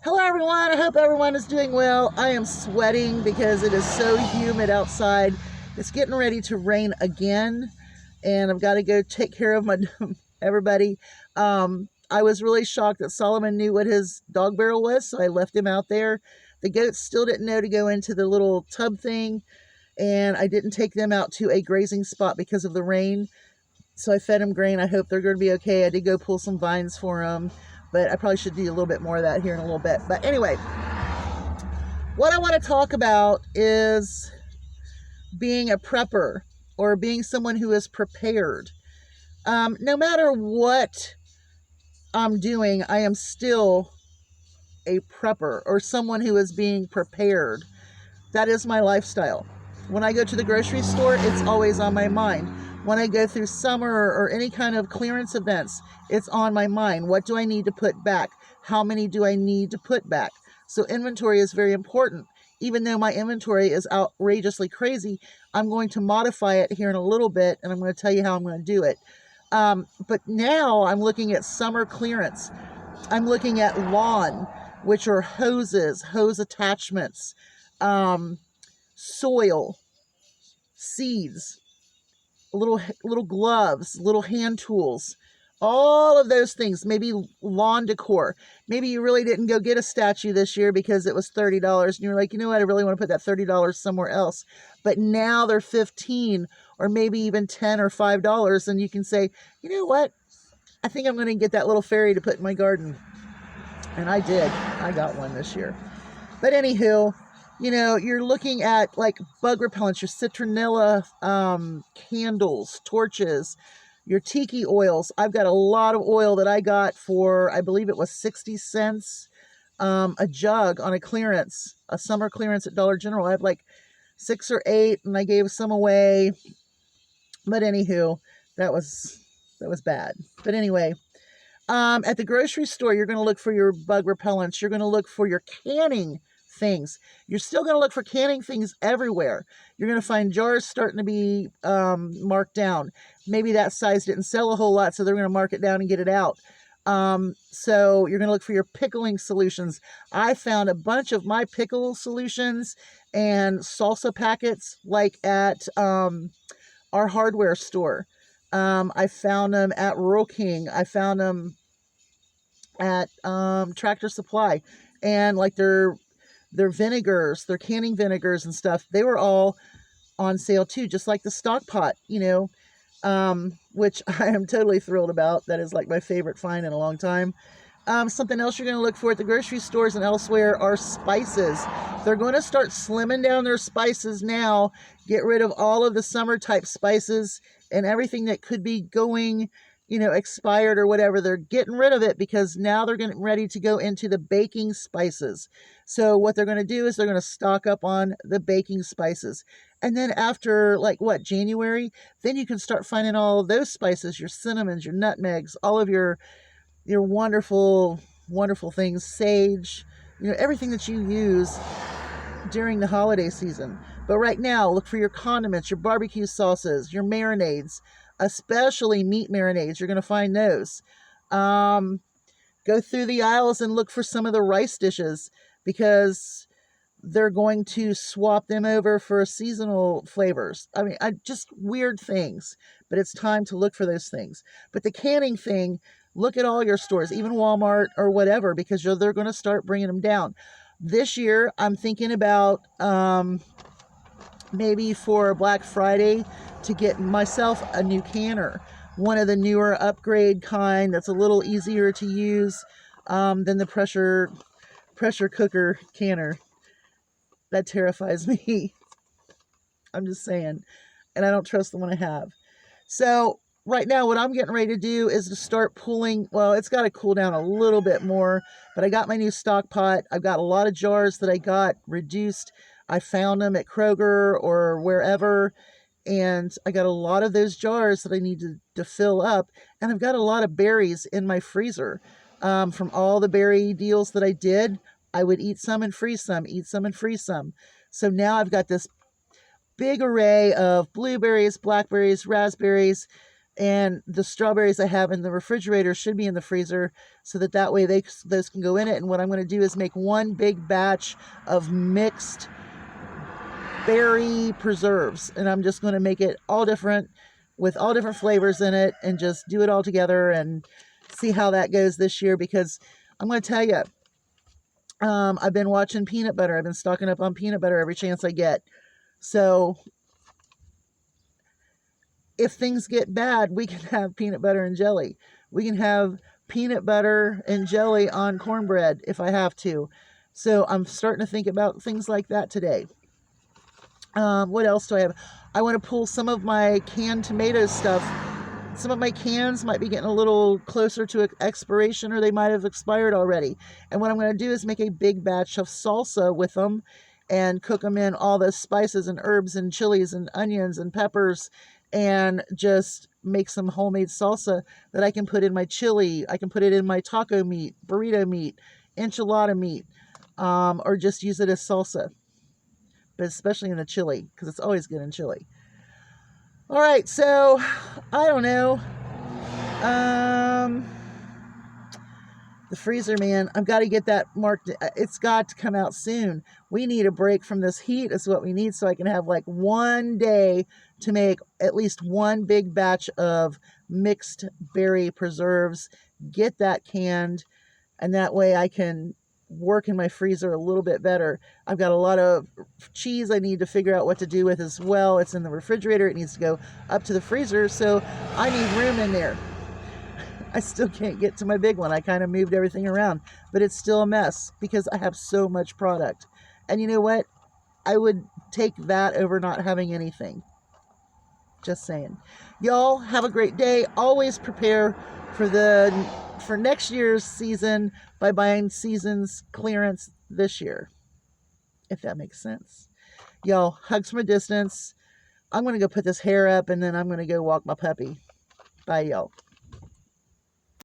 Hello everyone, I hope everyone is doing well. I am sweating because it is so humid outside. It's getting ready to rain again and I've got to go take care of my everybody. I was really shocked that Solomon knew what his dog barrel was, so I left him out there. The goats still didn't know to go into the little tub thing, and I didn't take them out to a grazing spot because of the rain. So I fed them grain. I hope they're going to be okay. I did go pull some vines for them, but I probably should do a little bit more of that here in a little bit. But anyway, what I want to talk about is being a prepper or being someone who is prepared. No matter what I'm doing, I am still a prepper or someone who is being prepared. That is my lifestyle. When I go to the grocery store, it's always on my mind. When I go through summer or any kind of clearance events, it's on my mind. What do I need to put back? How many do I need to put back? So inventory is very important. Even though my inventory is outrageously crazy, I'm going to modify it here in a little bit, and I'm going to tell you how I'm going to do it. But now I'm looking at summer clearance. I'm looking at lawn, which are hoses, hose attachments, soil, seeds, little gloves, little hand tools, all of those things. Maybe lawn decor. Maybe you really didn't go get a statue this year because it was $30 and you're like, you know what, I really want to put that $30 somewhere else. But now they're 15 or maybe even 10 or $5, and you can say, you know what, I think I'm going to get that little fairy to put in my garden. And I did. I got one this year. But anywho, you're looking at like bug repellents, your citronella candles, torches, your tiki oils. I've got a lot of oil that I got for, I believe it was 60 cents a jug on a summer clearance at Dollar General. I have like 6 or 8, and I gave some away. But anywho, that was bad. But anyway, at the grocery store, you're going to look for your bug repellents. You're going to look for your canning things. You're still going to look for canning things everywhere. You're going to find jars starting to be marked down. Maybe that size didn't sell a whole lot, so they're going to mark it down and get it out. So you're going to look for your pickling solutions. I found a bunch of my pickle solutions and salsa packets like at our hardware store. I found them at Rural King. I found them at Tractor Supply, and like their vinegars, their canning vinegars and stuff, they were all on sale too, just like the stock pot, which I am totally thrilled about. That is like my favorite find in a long time. Something else you're going to look for at the grocery stores and elsewhere are spices. They're going to start slimming down their spices now, get rid of all of the summer type spices and everything that could be going, expired or whatever. They're getting rid of it because now they're getting ready to go into the baking spices. So what they're going to do is they're going to stock up on the baking spices. And then after January, then you can start finding all those spices, your cinnamons, your nutmegs, all of your wonderful, wonderful things, sage, everything that you use during the holiday season. But right now, look for your condiments, your barbecue sauces, your marinades, especially meat marinades. You're going to find those. Go through the aisles and look for some of the rice dishes because they're going to swap them over for seasonal flavors. I mean, just weird things, but it's time to look for those things. But the canning thing, look at all your stores, even Walmart or whatever, because they're going to start bringing them down. This year, I'm thinking about maybe for Black Friday to get myself a new canner, one of the newer upgrade kind that's a little easier to use than the pressure cooker canner. That terrifies me. I'm just saying. And I don't trust the one I have. So right now what I'm getting ready to do is to start pulling. Well, it's got to cool down a little bit more, but I got my new stock pot. I've got a lot of jars that I got reduced. I found them at Kroger or wherever, and I got a lot of those jars that I need to fill up, and I've got a lot of berries in my freezer from all the berry deals that I did. I would eat some and freeze some, eat some and freeze some. So now I've got this big array of blueberries, blackberries, raspberries, And the strawberries I have in the refrigerator should be in the freezer, so that way those can go in it. And what I'm going to do is make one big batch of mixed berry preserves, and I'm just going to make it all different with all different flavors in it, and just do it all together and see how that goes this year. Because I'm going to tell you, I've been watching peanut butter. I've been stocking up on peanut butter every chance I get. So if things get bad, we can have peanut butter and jelly. We can have peanut butter and jelly on cornbread if I have to. So I'm starting to think about things like that today. What else do I have? I want to pull some of my canned tomato stuff. Some of my cans might be getting a little closer to expiration, or they might have expired already. And what I'm going to do is make a big batch of salsa with them and cook them in all the spices and herbs and chilies and onions and peppers, and just make some homemade salsa that I can put in my chili. I can put it in my taco meat, burrito meat, enchilada meat, or just use it as salsa. But especially in the chili, because it's always good in chili. All right, so I don't know. The freezer, man, I've got to get that marked. It's got to come out soon. We need a break from this heat is what we need, so I can have like one day to make at least one big batch of mixed berry preserves, get that canned, and that way I can work in my freezer a little bit better. I've got a lot of cheese I need to figure out what to do with as well. It's in the refrigerator. It needs to go up to the freezer, so I need room in there. I still can't get to my big one. I kind of moved everything around, but it's still a mess because I have so much product. And you know what? I would take that over not having anything. Just saying. Y'all have a great day. Always prepare for next year's season by buying season's clearance this year, if that makes sense. Y'all, hugs from a distance. I'm going to go put this hair up, and then I'm going to go walk my puppy. Bye, y'all.